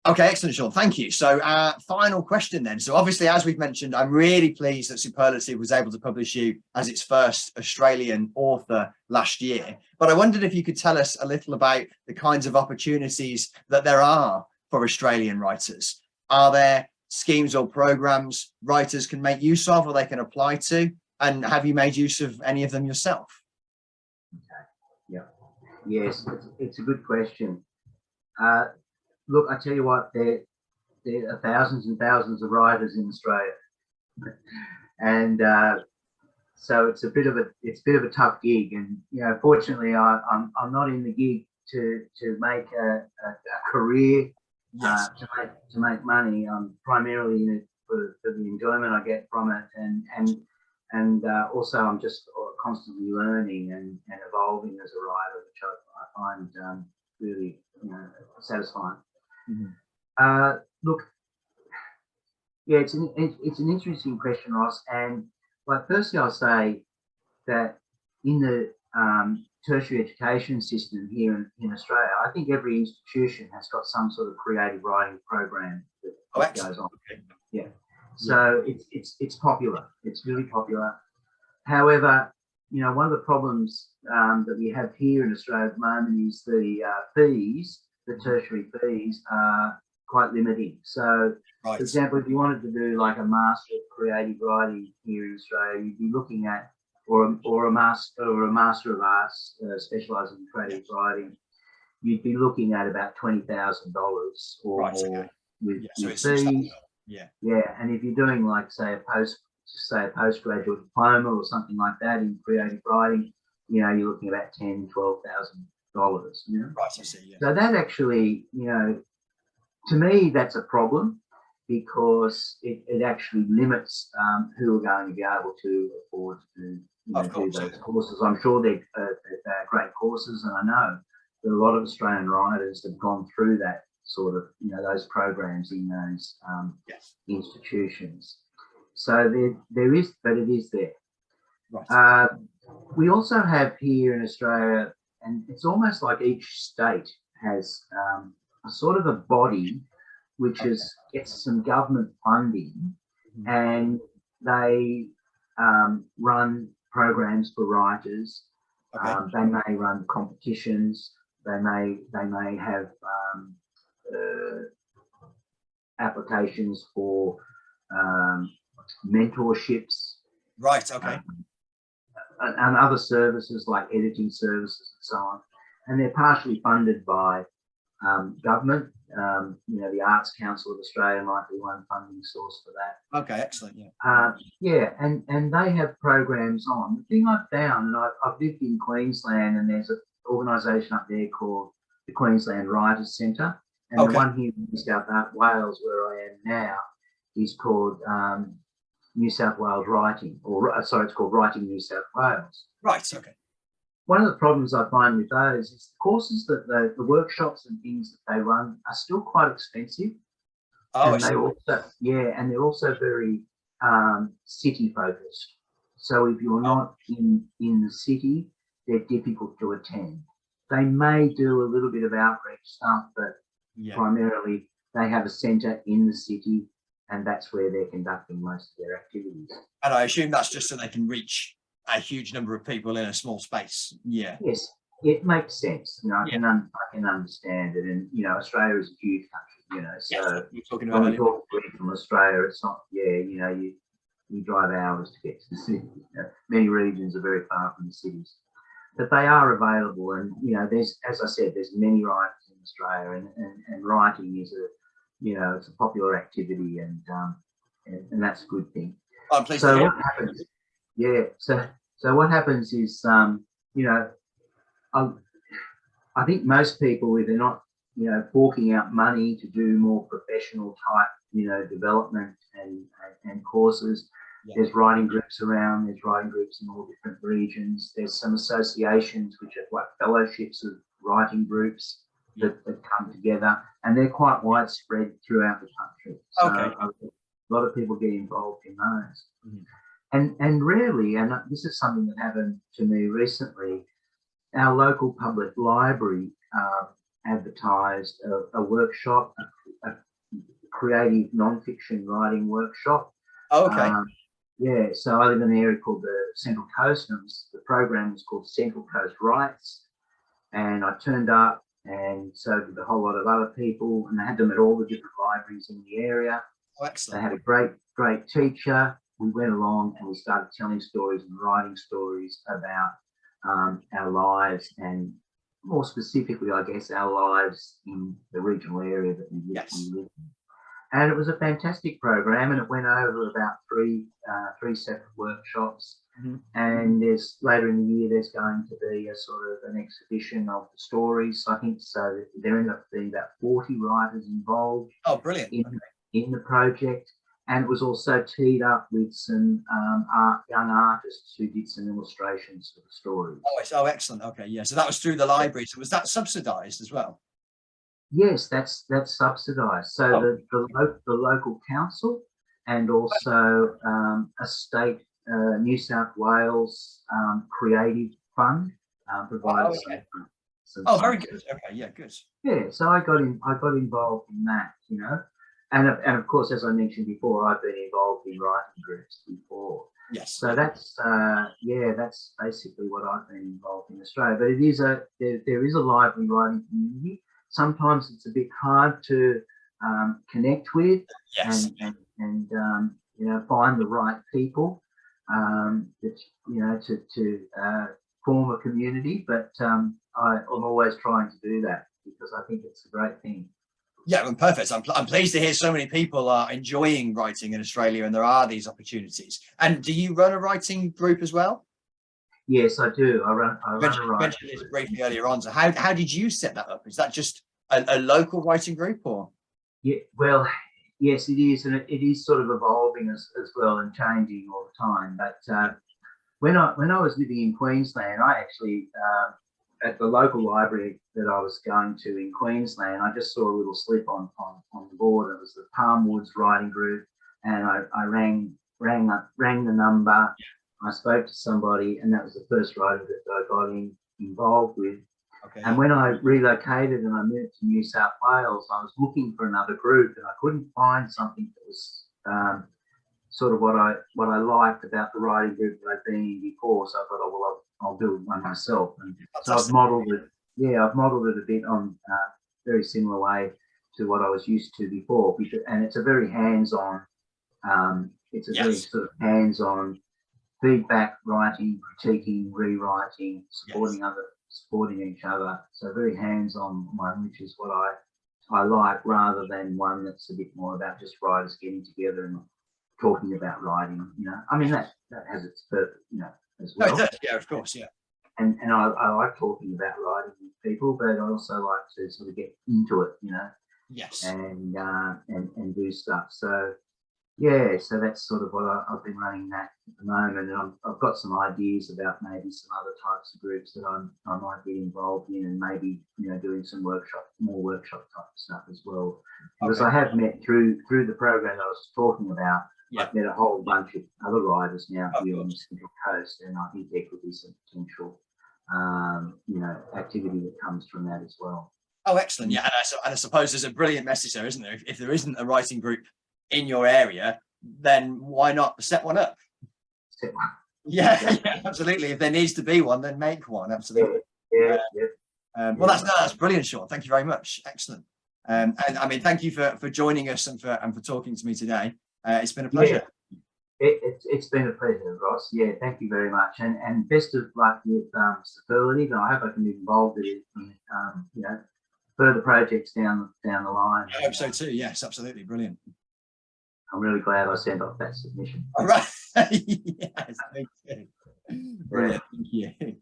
Okay, excellent, Sean. Thank you. So final question then. So obviously, as we've mentioned, I'm really pleased that Superlative was able to publish you as its first Australian author last year. But I wondered if you could tell us a little about the kinds of opportunities that there are for Australian writers. Are there schemes or programs writers can make use of or they can apply to? And have you made use of any of them yourself? Okay. Yeah. Yes, it's a good question. Look, I tell you what, there are thousands and thousands of writers in Australia, and so it's a bit of a tough gig. And fortunately, I'm not in the gig to make a career, yes. to make money. I'm primarily in it for the enjoyment I get from it, and also I'm just constantly learning and evolving as a writer, which I find really satisfying. Mm-hmm. Look, yeah, it's an interesting question, Ross. And firstly, I'll say that in the tertiary education system here in Australia, I think every institution has got some sort of creative writing program that goes on. Okay. Yeah, so it's popular. It's really popular. However, one of the problems that we have here in Australia at the moment is the fees. The tertiary fees are quite limiting. So, for example, if you wanted to do like a Master of Creative Writing here in Australia, you'd be looking at, or a Master of Arts specialising in creative writing, you'd be looking at about $20,000 or more with fees. Yeah. And if you're doing like say a postgraduate diploma or something like that in creative writing, you're looking at about $10,000-$12,000. Right, I see. Yeah. So that actually, to me, that's a problem because it actually limits who are going to be able to afford to do those courses. I'm sure they're great courses, and I know that a lot of Australian writers have gone through that sort of, those programs in those institutions. So there is, but it is there. Right. We also have here in Australia, and it's almost like each state has a sort of a body which gets some government funding, and they run programs for writers. They may run competitions. They may have applications for mentorships. Right. Okay. And other services like editing services and so on, and they're partially funded by government. The Arts Council of Australia might be one funding source for that. Okay, excellent. Yeah. And they have programs on. The thing I've found, and I've lived in Queensland, and there's an organisation up there called the Queensland Writers Centre, and the one here in New South Wales, where I am now, is called New South Wales Writing, it's called Writing New South Wales. Right. Okay. One of the problems I find with those is the courses that the workshops and things that they run are still quite expensive. And they're also very city focused. So if you're not in the city, they're difficult to attend. They may do a little bit of outreach stuff, but primarily they have a centre in the city, and that's where they're conducting most of their activities. And I assume that's just so they can reach a huge number of people in a small space. Yeah. Yes, it makes sense. I can understand it, and Australia is a huge country. So you're talking when about we talk from Australia, it's not. You drive hours to get to the city. Many regions are very far from the cities, but they are available. And there's, as I said, there's many writers in Australia, and writing is it's a popular activity, and that's a good thing. I'm pleased to hear. What happens? Yeah. So what happens is, I think most people, if they're not, forking out money to do more professional type, development and courses, there's writing groups around. There's writing groups in all different regions. There's some associations which are like fellowships of writing groups that come together, and they're quite widespread throughout the country. So a lot of people get involved in those. And rarely, and this is something that happened to me recently, our local public library advertised a workshop, a creative non-fiction writing workshop. Oh, okay. Yeah, so I live in an area called the Central Coast, and the program was called Central Coast Writes. And I turned up, and so did a whole lot of other people, and they had them at all the different libraries in the area. Oh, excellent. They had a great teacher. We went along and we started telling stories and writing stories about our lives, and more specifically, I guess, our lives in the regional area that we live in. And it was a fantastic program, and it went over about three separate workshops. Mm-hmm. And there's later in the year there's going to be a sort of an exhibition of the stories. I think so. There ended up being about 40 writers involved. Oh, brilliant! In the project, and it was also teed up with some young artists who did some illustrations for the stories. Oh, excellent. Okay, yeah. So that was through the library. So was that subsidised as well? Yes, that's subsidised. So the local council and also a state New South Wales creative fund provided some. Oh, very good. Okay, yeah, good. Yeah, so I got involved in that, you know, and of course, as I mentioned before, I've been involved in writing groups before. Yes. So that's that's basically what I've been involved in Australia. But it is there is a lively writing community. Sometimes it's a bit hard to connect with, yes, and you know, find the right people that, you know, to form a community. But I'm always trying to do that because I think it's a great thing. Yeah, well, perfect. I'm pleased to hear so many people are enjoying writing in Australia, and there are these opportunities. And do you run a writing group as well? Yes, I do. I run a writing group. You mentioned this briefly earlier on. So how did you set that up? Is that just a local writing group, or? Yeah, well, yes, it is, and it is sort of evolving as well and changing all the time. But when I was living in Queensland, I actually at the local library that I was going to in Queensland, I just saw a little slip on the board. It was the Palmwoods Writing Group, and I rang the number. I spoke to somebody, and that was the first writing group that I got involved with. Okay. And when I relocated and I moved to New South Wales, I was looking for another group, and I couldn't find something that was sort of what I liked about the writing group that I'd been in before. So I thought, oh well, I'll do one myself. And so I've modelled it. Yeah, I've modelled it a bit on very similar way to what I was used to before. And it's a very hands-on. It's a very sort of hands-on feedback, writing, critiquing, rewriting, supporting each other. So very hands-on one, which is what I like, rather than one that's a bit more about just writers getting together and talking about writing. You know, I mean that has its purpose, you know, as well. No, it does. Yeah, of course, yeah. And I like talking about writing with people, but I also like to sort of get into it, you know. Yes. And do stuff. So yeah, so that's sort of what I've been running that at the moment, and I've got some ideas about maybe some other types of groups that I might be involved in, and maybe, you know, doing some more workshop type stuff as well. Because I have met through the program that I was talking about. I've met a whole bunch of other writers now here on the Central Coast, and I think there could be some potential, you know, activity that comes from that as well. Oh, excellent! Yeah, and I suppose there's a brilliant message there, isn't there? If there isn't a writing group in your area, then why not set one up? Yeah, absolutely. If there needs to be one, then make one. Absolutely. Well, that's brilliant, Sean. Thank you very much. Excellent. And I mean, thank you for joining us and for talking to me today. It's been a pleasure. It's been a pleasure, Ross. Yeah, thank you very much, and best of luck with Superlative. I hope I can be involved in you know, further projects down the line. I hope so too. Yes, absolutely, brilliant. I'm really glad I sent off that submission. All right. Yes, thank you. Brilliant. Thank you.